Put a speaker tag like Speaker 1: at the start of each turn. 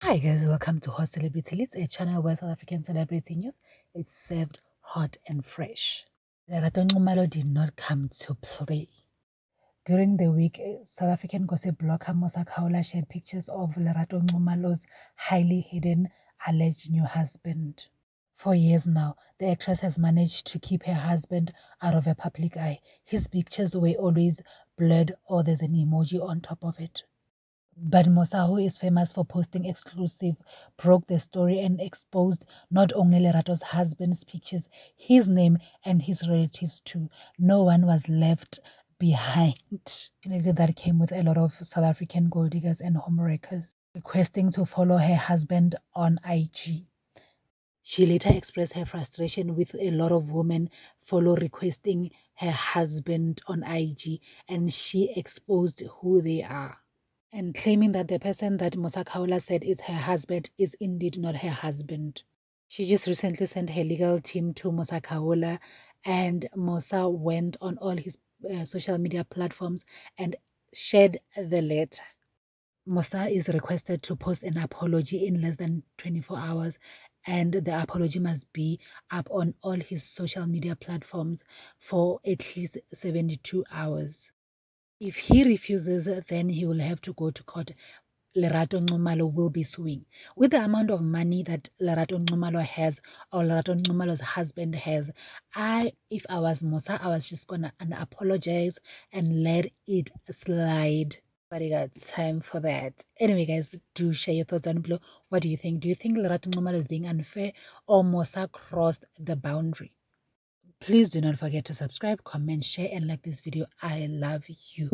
Speaker 1: Hi guys, welcome to Hot Celebrity. It's a channel where South African celebrity news is served hot and fresh. Lerato Nxumalo did not come to play. During the week, South African gossip blogger Musa Khawula shared pictures of Lerato Nxumalo's highly hidden alleged new husband. For years now, the actress has managed to keep her husband out of her public eye. His pictures were always blurred or there's an emoji on top of it. But Musa, who is famous for posting exclusive, broke the story and exposed not only Lerato's husband's pictures, his name, and his relatives too. No one was left behind. Fortunately, that came with a lot of South African gold diggers and homewreckers requesting to follow her husband on IG. She later expressed her frustration with a lot of women follow requesting her husband on IG, and she exposed who they are and claiming that the person that Musa Khawula said is her husband is indeed not her husband. She just recently sent her legal team to Musa Khawula, and Musa went on all his social media platforms and shared the letter. Musa is requested to post an apology in less than 24 hours, and the apology must be up on all his social media platforms for at least 72 hours. If he refuses, then he will have to go to court. Lerato Nxumalo will be suing. With the amount of money that Lerato Nxumalo has, or Lerato Nxumalo's husband has, if I was Musa, I was just gonna apologize and let it slide. But I got time for that. Anyway, guys, do share your thoughts down below. What do you think? Do you think Lerato Nxumalo is being unfair, or Musa crossed the boundary? Please do not forget to subscribe, comment, share, and like this video. I love you.